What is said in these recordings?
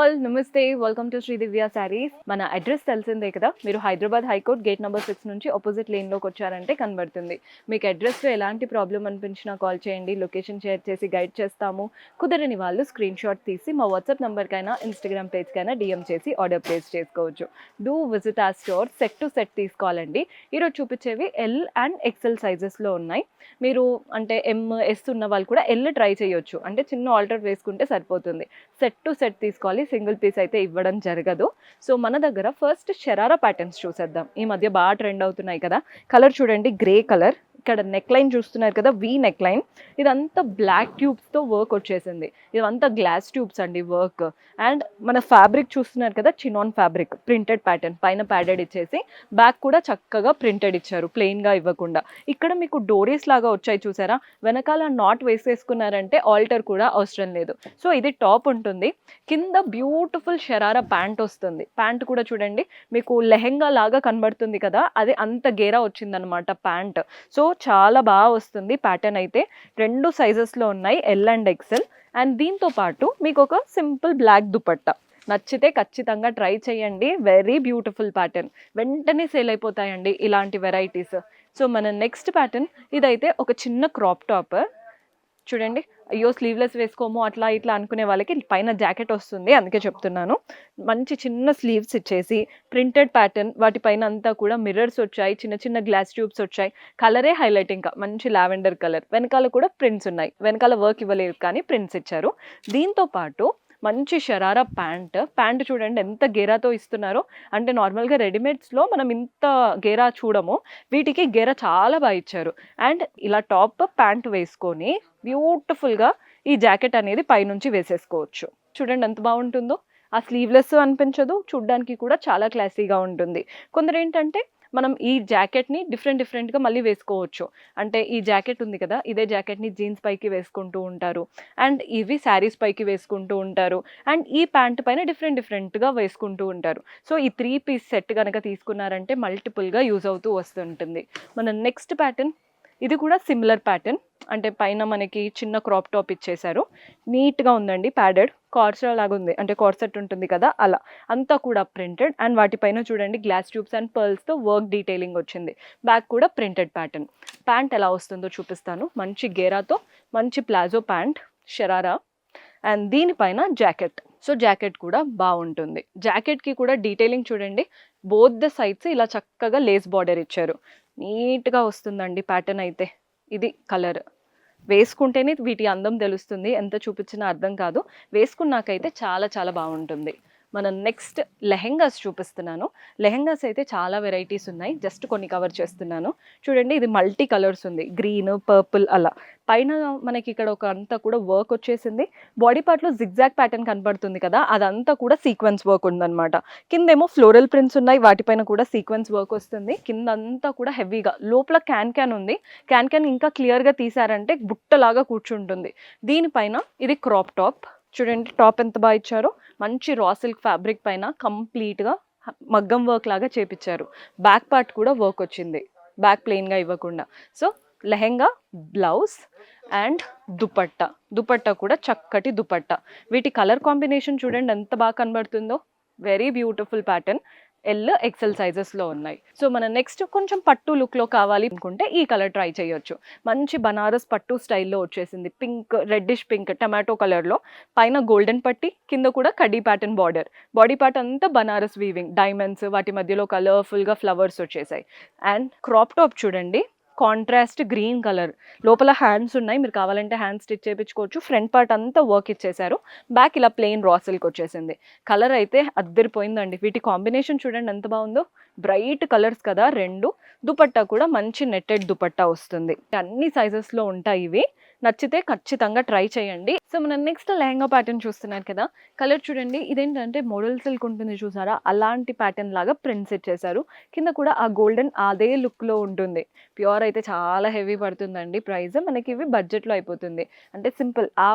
All నమస్తే, welcome to Shri దివ్య శారీస్. మన address తెలిసిందే కదా, మీరు హైదరాబాద్ హైకోర్ట్ గేట్ నెంబర్ 6 నుంచి ఆపోజిట్ లేన్లోకి వచ్చారంటే కనబడుతుంది. మీకు అడ్రస్లో ఎలాంటి ప్రాబ్లం అనిపించినా కాల్ చేయండి, లొకేషన్ షేర్ చేసి గైడ్ చేస్తాము. కుదరని వాళ్ళు స్క్రీన్ షాట్ తీసి మా వాట్సాప్ నెంబర్కైనా ఇన్స్టాగ్రామ్ పేజ్కైనా డిఎం చేసి ఆర్డర్ ప్లేస్ చేసుకోవచ్చు. డూ విజిట్ ఆ స్టోర్. సెట్ టు సెట్ తీసుకోవాలండి. ఈరోజు చూపించేవి ఎల్ అండ్ ఎక్సెల్ సైజెస్లో ఉన్నాయి. మీరు అంటే ఎంఎస్ ఉన్న వాళ్ళు కూడా ఎల్ ట్రై చేయొచ్చు, అంటే చిన్న ఆల్టర్ వేసుకుంటే సరిపోతుంది. సెట్ టు సెట్ తీసుకోవాలి, సింగిల్ పీస్ అయితే ఇవ్వడం జరగదు. సో మన దగ్గర ఫస్ట్ షరారా ప్యాటర్న్స్ చూసేద్దాం. ఈ మధ్య బాగా ట్రెండ్ అవుతున్నాయి కదా. కలర్ చూడండి, గ్రే కలర్. ఇక్కడ నెక్ లైన్ చూస్తున్నారు కదా, వి నెక్ లైన్. ఇదంతా బ్లాక్ ట్యూబ్స్తో వర్క్ వచ్చేసింది. ఇదంతా గ్లాస్ ట్యూబ్స్ అండి వర్క్. అండ్ మన ఫ్యాబ్రిక్ చూస్తున్నారు కదా, చినాన్ ఫ్యాబ్రిక్, ప్రింటెడ్ ప్యాటర్న్. పైన ప్యాడెడ్ ఇచ్చేసి బ్యాక్ కూడా చక్కగా ప్రింటెడ్ ఇచ్చారు, ప్లెయిన్గా ఇవ్వకుండా. ఇక్కడ మీకు డోరీస్ లాగా వచ్చాయి చూసారా, వెనకాల నాట్ వేసేసుకున్నారంటే ఆల్టర్ కూడా అవసరం లేదు. సో ఇది టాప్ ఉంటుంది, కింద బ్యూటిఫుల్ షరారా ప్యాంట్ వస్తుంది. ప్యాంట్ కూడా చూడండి, మీకు లెహెంగా లాగా కనబడుతుంది కదా, అది అంత గేరా వచ్చిందనమాట ప్యాంట్. సో చాలా బాగా వస్తుంది ప్యాటర్న్ అయితే. రెండు సైజెస్లో ఉన్నాయి, ఎల్ అండ్ ఎక్సెల్. అండ్ దీంతో పాటు మీకు ఒక సింపుల్ బ్లాక్ దుపట్టా. నచ్చితే ఖచ్చితంగా ట్రై చేయండి, వెరీ బ్యూటిఫుల్ ప్యాటర్న్. వెంటనే సేల్ అయిపోతాయండి ఇలాంటి వెరైటీస్. సో మన నెక్స్ట్ ప్యాటర్న్ ఇదైతే ఒక చిన్న క్రాప్ టాప్. చూడండి, అయ్యో స్లీవ్లెస్ వేసుకోము అట్లా ఇట్లా అనుకునే వాళ్ళకి పైన జాకెట్ వస్తుంది, అందుకే చెప్తున్నాను. మంచి చిన్న స్లీవ్స్ ఇచ్చేసి ప్రింటెడ్ ప్యాటర్న్, వాటిపైన అంతా కూడా మిర్రర్స్ వచ్చాయి, చిన్న చిన్న గ్లాస్ ట్యూబ్స్ వచ్చాయి. కలరే హైలైట్, ఇంకా మంచి లావెండర్ కలర్. వెనకాల కూడా ప్రింట్స్ ఉన్నాయి, వెనకాల వర్క్ ఇవ్వలేదు కానీ ప్రింట్స్ ఇచ్చారు. దీంతో పాటు మంచి షరారా ప్యాంట్ చూడండి ఎంత గేరాతో ఇస్తున్నారో. అంటే నార్మల్గా రెడీమేడ్స్లో మనం ఇంత గేరా చూడము, వీటికి గేరా చాలా బాగా ఇచ్చారు. అండ్ ఇలా టాప్ ప్యాంట్ వేసుకొని బ్యూటిఫుల్గా ఈ జాకెట్ అనేది పైనుంచి వేసేసుకోవచ్చు. చూడండి ఎంత బాగుంటుందో. ఆ స్లీవ్లెస్ అనిపించదు, చూడ్డానికి కూడా చాలా క్లాసీగా ఉంటుంది. కొందరు ఏంటంటే మనం ఈ జాకెట్ని డిఫరెంట్గా మళ్ళీ వేసుకోవచ్చు. అంటే ఈ జాకెట్ ఉంది కదా, ఇదే జాకెట్ని జీన్స్ పైకి వేసుకుంటూ ఉంటారు, అండ్ ఇవి శారీస్ పైకి వేసుకుంటూ ఉంటారు, అండ్ ఈ ప్యాంట్ పైన డిఫరెంట్గా వేసుకుంటూ ఉంటారు. సో ఈ 3 పీస్ సెట్ కనుక తీసుకున్నారంటే మల్టిపుల్గా యూజ్ అవుతూ వస్తుంటుంది. మన నెక్స్ట్ ప్యాటర్న్ ఇది కూడా సిమిలర్ ప్యాటర్న్. అంటే పైన మనకి చిన్న క్రాప్ టాప్ ఇచ్చేసారు, నీట్గా ఉందండి. ప్యాడెడ్ కార్సెట్ లాగా ఉంది, అంటే కార్సెట్ ఉంటుంది కదా అలా. అంతా కూడా ప్రింటెడ్. అండ్ వాటిపైన చూడండి గ్లాస్ ట్యూబ్స్ అండ్ పర్ల్స్తో వర్క్ డీటెయిలింగ్ వచ్చింది. బ్యాక్ కూడా ప్రింటెడ్ ప్యాటర్న్. ప్యాంట్ ఎలా వస్తుందో చూపిస్తాను. మంచి గేరాతో మంచి ప్లాజో ప్యాంట్ షరారా, అండ్ దీనిపైన జాకెట్. సో జాకెట్ కూడా బాగుంటుంది. జాకెట్కి కూడా డీటెయిలింగ్ చూడండి, బోత్ ద సైడ్స్ ఇలా చక్కగా లేస్ బార్డర్ ఇచ్చారు. నీట్గా వస్తుందండి ప్యాటర్న్ అయితే. ఇది కలర్ వేసుకుంటేనే వీటి అందం తెలుస్తుంది, ఎంత చూపించినా అర్థం కాదు. వేసుకున్నాకైతే చాలా చాలా బాగుంటుంది. మనం నెక్స్ట్ లెహెంగాస్ చూపిస్తున్నాను. లెహెంగాస్ అయితే చాలా వెరైటీస్ ఉన్నాయి, జస్ట్ కొన్ని కవర్ చేస్తున్నాను. చూడండి, ఇది మల్టీ కలర్స్ ఉంది, గ్రీన్, పర్పుల్ అలా. పైన మనకి ఇక్కడ ఒక అంతా కూడా వర్క్ వచ్చేసింది. బాడీ పార్ట్లో జిగ్జాగ్ ప్యాటర్న్ కనబడుతుంది కదా, అదంతా కూడా సీక్వెన్స్ వర్క్ ఉందన్నమాట. కిందేమో ఫ్లోరల్ ప్రింట్స్ ఉన్నాయి, వాటిపైన కూడా సీక్వెన్స్ వర్క్ వస్తుంది. కింద అంతా కూడా హెవీగా, లోపల క్యాన్ ఉంది. క్యాన్ ఇంకా క్లియర్గా తీసారంటే బుట్టలాగా కూర్చుంటుంది. దీనిపైన ఇది క్రాప్ టాప్. చూడండి టాప్ ఎంత బాగా ఇచ్చారో. మంచి రా సిల్క్ ఫ్యాబ్రిక్ పైన కంప్లీట్గా మగ్గం వర్క్ లాగా చేపించారు. బ్యాక్ పార్ట్ కూడా వర్క్ వచ్చింది, బ్యాక్ ప్లెయిన్గా ఇవ్వకుండా. So lehenga, blouse and dupatta కూడా చక్కటి దుపట్టా. వీటి కలర్ కాంబినేషన్ చూడండి ఎంత బాగా కనబడుతుందో. Very beautiful pattern. L XL సైజెస్లో ఉన్నాయి. సో మన నెక్స్ట్ కొంచెం పట్టు లుక్లో కావాలి అనుకుంటే ఈ కలర్ ట్రై చేయొచ్చు. మంచి బనారస్ పట్టు స్టైల్లో వచ్చేసింది, పింక్, రెడ్డిష్ పింక్, టమాటో కలర్లో. పైన గోల్డెన్ పట్టి, కింద కూడా కడ్డీ ప్యాటర్న్ బార్డర్. బాడీ పార్ట్ అంతా బనారస్ వీవింగ్, డైమండ్స్, వాటి మధ్యలో కలర్ఫుల్గా ఫ్లవర్స్ వచ్చేసాయి. అండ్ క్రాప్ టాప్ చూడండి, కాంట్రాస్ట్ గ్రీన్ కలర్. లోపల హ్యాండ్స్ ఉన్నాయి, మీరు కావాలంటే హ్యాండ్స్ స్టిచ్ చేయించుకోవచ్చు. ఫ్రంట్ పార్ట్ అంతా వర్క్ ఇచ్చేసారు, బ్యాక్ ఇలా ప్లెయిన్ రా సిల్క్ వచ్చేసింది. కలర్ అయితే అద్దరిపోయిందండి. వీటి కాంబినేషన్ చూడండి ఎంత బాగుందో, బ్రైట్ కలర్స్ కదా రెండు. దుపట్టా కూడా మంచి నెట్టెడ్ దుపట్టా వస్తుంది. అన్ని సైజెస్లో ఉంటాయి ఇవి. నచ్చితే ఖచ్చితంగా ట్రై చేయండి. సో మనం నెక్స్ట్ లెహంగా ప్యాటర్న్ చూస్తున్నారు కదా. కలర్ చూడండి, ఇదేంటంటే మోడల్ సిల్క్ ఉంటుంది చూసారా, అలాంటి ప్యాటర్న్ లాగా ప్రింట్స్ ఇచ్చేసారు. కింద కూడా ఆ గోల్డెన్ అదే లుక్లో ఉంటుంది. ప్యూర్ అయితే చాలా హెవీ పడుతుందండి ప్రైస్. మనకి ఇవి బడ్జెట్లో అయిపోతుంది, అంటే సింపుల్ ఆ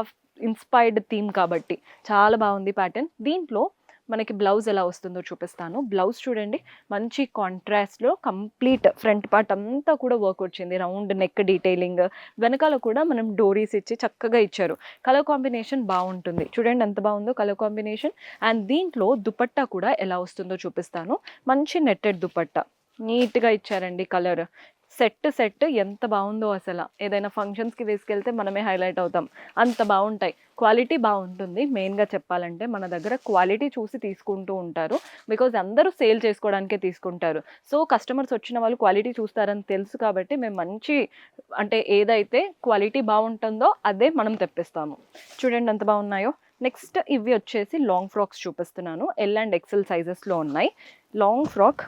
ఇన్స్పైర్డ్ థీమ్ కాబట్టి చాలా బాగుంది ప్యాటర్న్. దీంట్లో మనకి బ్లౌజ్ ఎలా వస్తుందో చూపిస్తాను. బ్లౌజ్ చూడండి, మంచి కాంట్రాస్ట్‌లో కంప్లీట్ ఫ్రంట్ పార్ట్ అంతా కూడా వర్క్ వచ్చింది. రౌండ్ నెక్ డీటెయిలింగ్, వెనకాల కూడా మనం డోరీస్ ఇచ్చి చక్కగా ఇచ్చారు. కలర్ కాంబినేషన్ బావుంటుంది. చూడండి ఎంత బావుందో కలర్ కాంబినేషన్. అండ్ దీంట్లో దుపట్టా కూడా ఎలా వస్తుందో చూపిస్తాను. మంచి నెట్టెడ్ దుపట్టా. నీట్‌గా ఇచ్చారండి కలర్. సెట్ ఎంత బావుందో అసల. ఏదైనా ఫంక్షన్స్‌కి వేసుకెళ్తే మనమే హైలైట్ అవుతాం. అంత బావుంటాయి. క్వాలిటీ బావుంటుంది. మెయిన్‌గా చెప్పాలంటే మన దగ్గర క్వాలిటీ చూసి తీసుకుంటూ ఉంటారు. బికాజ్ అందరూ సేల్ చేసుకోవడానికే తీసుకుంటారు. సో, కస్టమర్స్ వచ్చిన వాళ్ళు క్వాలిటీ చూస్తారని తెలుసు కాబట్టి మేము మంచి అంటే ఏదైతే క్వాలిటీ బావుంటుందో అదే మనం తెప్పిస్తాము. చూడండి ఎంత బావున్నాయో. నెక్స్ట్ ఇవి వచ్చేసి లాంగ్ ఫ్రాక్స్ చూపిస్తున్నాను. ఎల్ అండ్ ఎక్సెల్ సైజెస్‌లో ఉన్నాయి. లాంగ్ ఫ్రాక్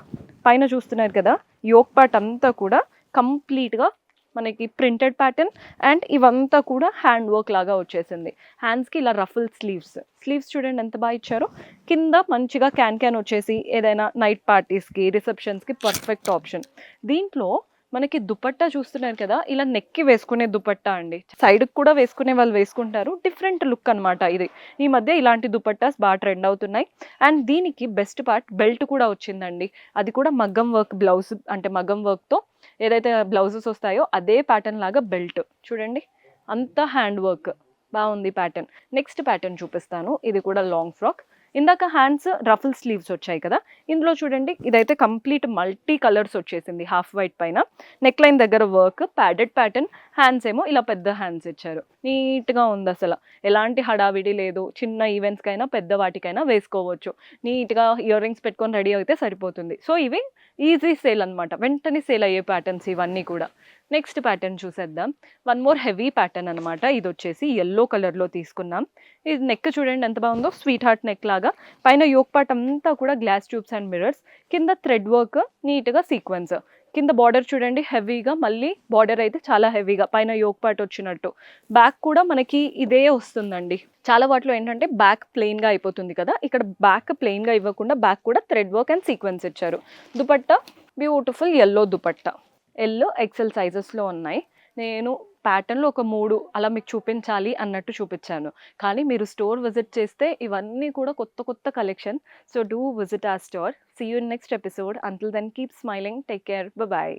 పైన చూస్తున్నారు కదా! యోక్ పార్ట్ అంతా కూడా కంప్లీట్‌గా మనకి ప్రింటెడ్ ప్యాటర్న్ అండ్ ఇవంతా కూడా హ్యాండ్ వర్క్ లాగా వచ్చేసింది. హ్యాండ్స్‌కి ఇలా రఫుల్ స్లీవ్స్ చూడండి ఎంత బాగా ఇచ్చారో. కింద మంచిగా క్యాన్ వచ్చేసి ఏదైనా నైట్ పార్టీస్‌కి, రిసెప్షన్స్‌కి పర్ఫెక్ట్ ఆప్షన్. దీంట్లో మనకి దుపట్టా చూస్తున్నారు కదా! ఇలా నెక్కి వేసుకునే దుపట్టా అండి. సైడ్‌కి కూడా వేసుకునే వాళ్ళు వేసుకుంటారు. డిఫరెంట్ లుక్ అనమాట ఇది. ఈ మధ్య ఇలాంటి దుపట్టాస్ బాగా ట్రెండ్ అవుతున్నాయి. అండ్ దీనికి బెస్ట్ పార్ట్ బెల్ట్ కూడా వచ్చిందండి. అది కూడా మగ్గం వర్క్ బ్లౌజ్ అంటే మగ్గం వర్క్‌తో ఏదైతే బ్లౌజెస్ వస్తాయో అదే ప్యాటర్న్ లాగా బెల్ట్. చూడండి అంతా హ్యాండ్ వర్క్. బావుంది ప్యాటర్న్. నెక్స్ట్ ప్యాటర్న్ చూపిస్తాను. ఇది కూడా లాంగ్ ఫ్రాక్. ఇందాక హ్యాండ్స్ రఫుల్ స్లీవ్స్ వచ్చాయి కదా! ఇందులో చూడండి ఇదైతే కంప్లీట్ మల్టీ కలర్స్ వచ్చేసింది హాఫ్ వైట్ పైన. నెక్ లైన్ దగ్గర వర్క్, ప్యాడెడ్ ప్యాటర్న్, హ్యాండ్స్ ఏమో ఇలా పెద్ద హ్యాండ్స్ ఇచ్చారు. నీట్‌గా ఉంది అసల. ఎలాంటి హడావిడి లేదు. చిన్న ఈవెంట్స్‌కైనా, పెద్ద వాటికైనా వేసుకోవచ్చు. నీట్‌గా ఇయర్ రింగ్స్ పెట్టుకొని రెడీ అయితే సరిపోతుంది. సో, ఇవి ఈజీ సేల్ అనమాట. వెంటనే సేల్ అయ్యే ప్యాటర్న్స్ ఇవన్నీ కూడా. నెక్స్ట్ ప్యాటర్న్ చూసేద్దాం. వన్ మోర్ హెవీ ప్యాటర్న్ అనమాట. ఇదొచ్చేసి యెల్లో కలర్‌లో తీసుకున్నాం. ఇది నెక్ చూడండి ఎంత బాగుందో. స్వీట్ హార్ట్ నెక్ లాగా. పైన యోక్ పార్ట్ అంతా కూడా గ్లాస్ ట్యూబ్స్ అండ్ మిర్రర్స్. కింద థ్రెడ్ వర్క్, నీట్‌గా సీక్వెన్స్. కింద బార్డర్ చూడండి హెవీగా, మళ్ళీ బార్డర్ అయితే చాలా హెవీగా పైన యోక్ పార్ట్ వచ్చినట్టు. బ్యాక్ కూడా మనకి ఇదే వస్తుందండి. చాలా వాటిలో ఏంటంటే బ్యాక్ ప్లెయిన్‌గా అయిపోతుంది కదా! ఇక్కడ బ్యాక్ ప్లెయిన్‌గా ఇవ్వకుండా బ్యాక్ కూడా థ్రెడ్ వర్క్ అండ్ సీక్వెన్స్ ఇచ్చారు. Dupatta beautiful yellow dupatta. L, XL సైజెస్‌లో ఉన్నాయి. నేను ప్యాటర్న్‌లో ఒక 3 అలా మీకు చూపించాలి అన్నట్టు చూపిచ్చాను. కానీ మీరు స్టోర్ విజిట్ చేస్తే ఇవన్నీ కూడా కొత్త collection. So, do visit our store. See you in next episode. Until then keep smiling. Take care. By.